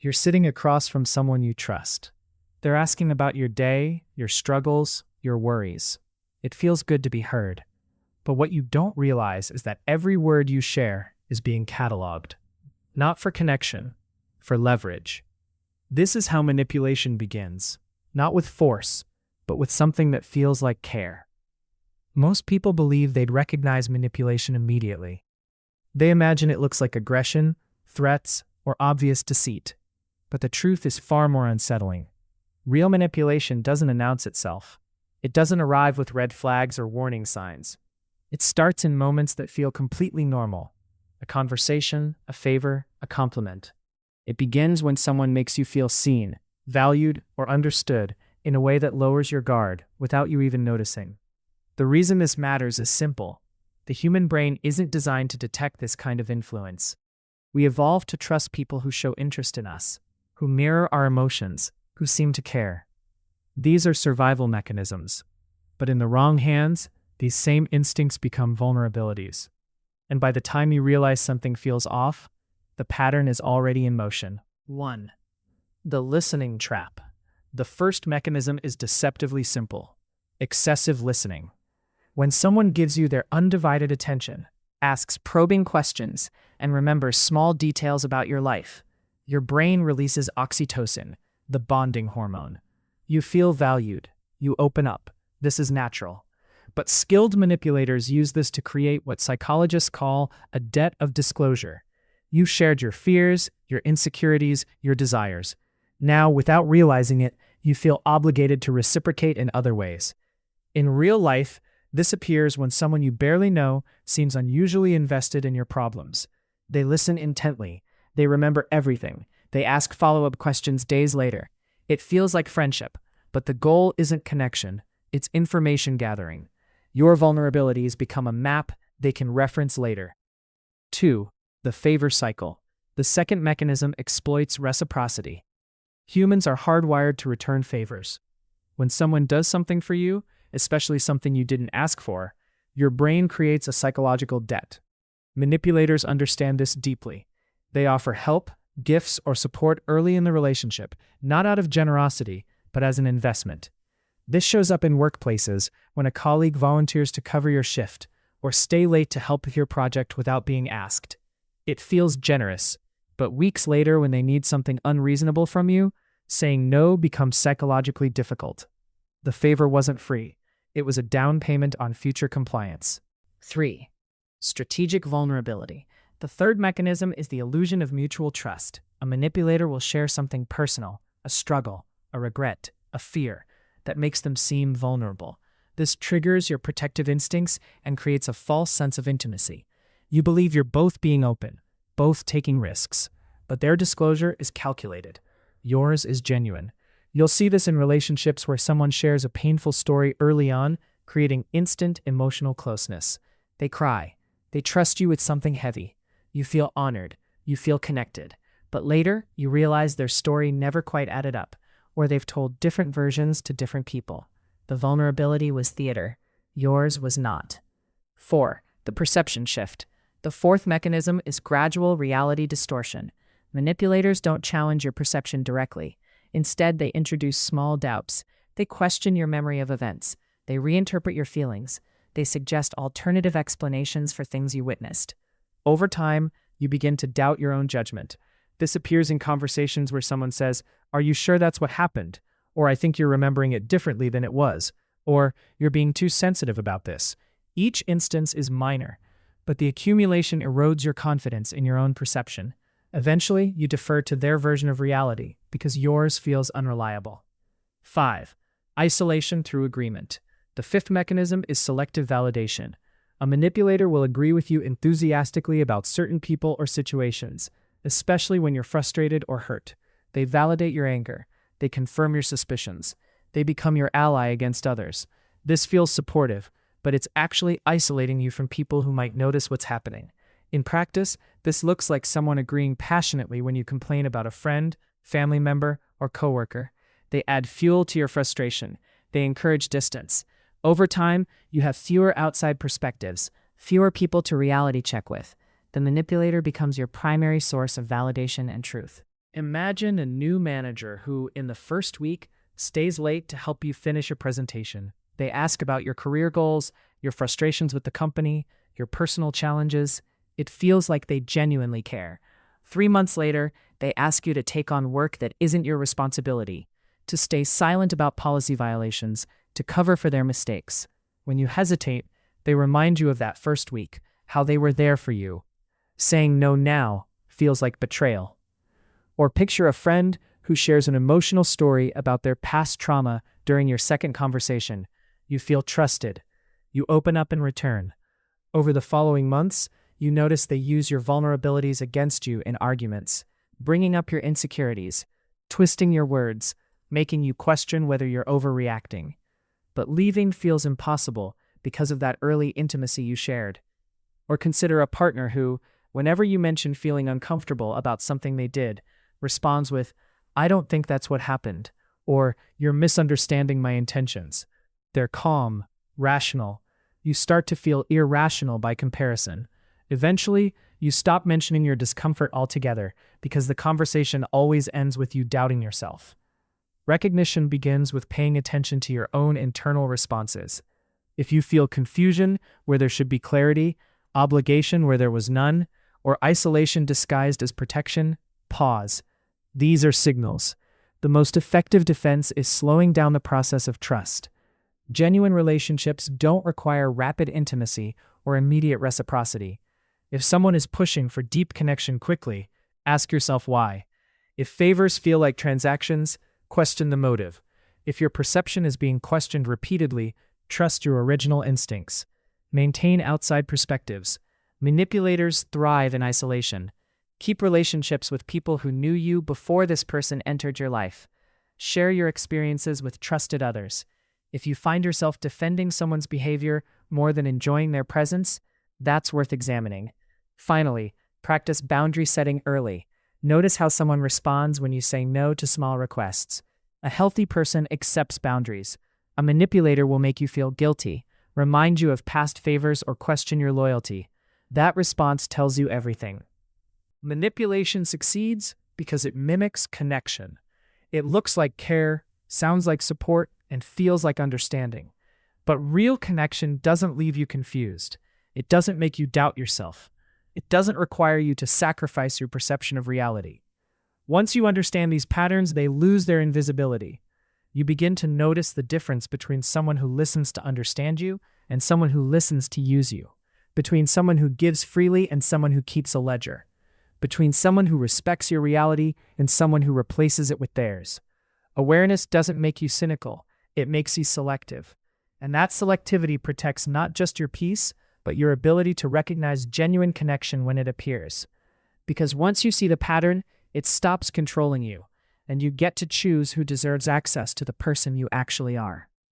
You're sitting across from someone you trust. They're asking about your day, your struggles, your worries. It feels good to be heard. But what you don't realize is that every word you share is being cataloged. Not for connection, for leverage. This is how manipulation begins. Not with force, but with something that feels like care. Most people believe they'd recognize manipulation immediately. They imagine it looks like aggression, threats, or obvious deceit. But the truth is far more unsettling. Real manipulation doesn't announce itself. It doesn't arrive with red flags or warning signs. It starts in moments that feel completely normal. A conversation, a favor, a compliment. It begins when someone makes you feel seen, valued, or understood in a way that lowers your guard without you even noticing. The reason this matters is simple. The human brain isn't designed to detect this kind of influence. We evolved to trust people who show interest in us, who mirror our emotions, who seem to care. These are survival mechanisms. But in the wrong hands, these same instincts become vulnerabilities. And by the time you realize something feels off, the pattern is already in motion. 1. The listening trap. The first mechanism is deceptively simple. Excessive listening. When someone gives you their undivided attention, asks probing questions, and remembers small details about your life, your brain releases oxytocin, the bonding hormone. You feel valued. You open up. This is natural. But skilled manipulators use this to create what psychologists call a debt of disclosure. You shared your fears, your insecurities, your desires. Now, without realizing it, you feel obligated to reciprocate in other ways. In real life, this appears when someone you barely know seems unusually invested in your problems. They listen intently. They remember everything. They ask follow-up questions days later. It feels like friendship, but the goal isn't connection. It's information gathering. Your vulnerabilities become a map they can reference later. 2. The favor cycle. The second mechanism exploits reciprocity. Humans are hardwired to return favors. When someone does something for you, especially something you didn't ask for, your brain creates a psychological debt. Manipulators understand this deeply. They offer help, gifts, or support early in the relationship, not out of generosity, but as an investment. This shows up in workplaces when a colleague volunteers to cover your shift or stay late to help with your project without being asked. It feels generous, but weeks later when they need something unreasonable from you, saying no becomes psychologically difficult. The favor wasn't free. It was a down payment on future compliance. 3. Strategic vulnerability. The third mechanism is the illusion of mutual trust. A manipulator will share something personal, a struggle, a regret, a fear, that makes them seem vulnerable. This triggers your protective instincts and creates a false sense of intimacy. You believe you're both being open, both taking risks, but their disclosure is calculated. Yours is genuine. You'll see this in relationships where someone shares a painful story early on, creating instant emotional closeness. They cry. They trust you with something heavy. You feel honored. You feel connected. But later, you realize their story never quite added up, or they've told different versions to different people. The vulnerability was theater. Yours was not. 4. The perception shift. The fourth mechanism is gradual reality distortion. Manipulators don't challenge your perception directly. Instead, they introduce small doubts. They question your memory of events. They reinterpret your feelings. They suggest alternative explanations for things you witnessed. Over time, you begin to doubt your own judgment. This appears in conversations where someone says, "Are you sure that's what happened?" Or "I think you're remembering it differently than it was." Or "You're being too sensitive about this." Each instance is minor, but the accumulation erodes your confidence in your own perception. Eventually, you defer to their version of reality because yours feels unreliable. 5. Isolation through agreement. The fifth mechanism is selective validation. A manipulator will agree with you enthusiastically about certain people or situations, especially when you're frustrated or hurt. They validate your anger. They confirm your suspicions. They become your ally against others. This feels supportive, but it's actually isolating you from people who might notice what's happening. In practice, this looks like someone agreeing passionately when you complain about a friend, family member, or coworker. They add fuel to your frustration. They encourage distance. Over time, you have fewer outside perspectives, fewer people to reality check with. The manipulator becomes your primary source of validation and truth. Imagine a new manager who, in the first week, stays late to help you finish a presentation. They ask about your career goals, your frustrations with the company, your personal challenges. It feels like they genuinely care. 3 months later, they ask you to take on work that isn't your responsibility, to stay silent about policy violations, to cover for their mistakes. When you hesitate, they remind you of that first week, how they were there for you. Saying no now feels like betrayal. Or picture a friend who shares an emotional story about their past trauma during your second conversation. You feel trusted. You open up in return. Over the following months, you notice they use your vulnerabilities against you in arguments, bringing up your insecurities, twisting your words, making you question whether you're overreacting. But leaving feels impossible because of that early intimacy you shared. Or consider a partner who, whenever you mention feeling uncomfortable about something they did, responds with, "I don't think that's what happened," or "You're misunderstanding my intentions." They're calm, rational. You start to feel irrational by comparison. Eventually, you stop mentioning your discomfort altogether because the conversation always ends with you doubting yourself. Recognition begins with paying attention to your own internal responses. If you feel confusion where there should be clarity, obligation where there was none, or isolation disguised as protection, pause. These are signals. The most effective defense is slowing down the process of trust. Genuine relationships don't require rapid intimacy or immediate reciprocity. If someone is pushing for deep connection quickly, ask yourself why. If favors feel like transactions, question the motive. If your perception is being questioned repeatedly, trust your original instincts. Maintain outside perspectives. Manipulators thrive in isolation. Keep relationships with people who knew you before this person entered your life. Share your experiences with trusted others. If you find yourself defending someone's behavior more than enjoying their presence, that's worth examining. Finally, practice boundary setting early. Notice how someone responds when you say no to small requests. A healthy person accepts boundaries. A manipulator will make you feel guilty, remind you of past favors, or question your loyalty. That response tells you everything. Manipulation succeeds because it mimics connection. It looks like care, sounds like support, and feels like understanding. But real connection doesn't leave you confused. It doesn't make you doubt yourself. It doesn't require you to sacrifice your perception of reality. Once you understand these patterns, they lose their invisibility. You begin to notice the difference between someone who listens to understand you and someone who listens to use you, between someone who gives freely and someone who keeps a ledger, between someone who respects your reality and someone who replaces it with theirs. Awareness doesn't make you cynical, it makes you selective. And that selectivity protects not just your peace, but your ability to recognize genuine connection when it appears. Because once you see the pattern, it stops controlling you, and you get to choose who deserves access to the person you actually are.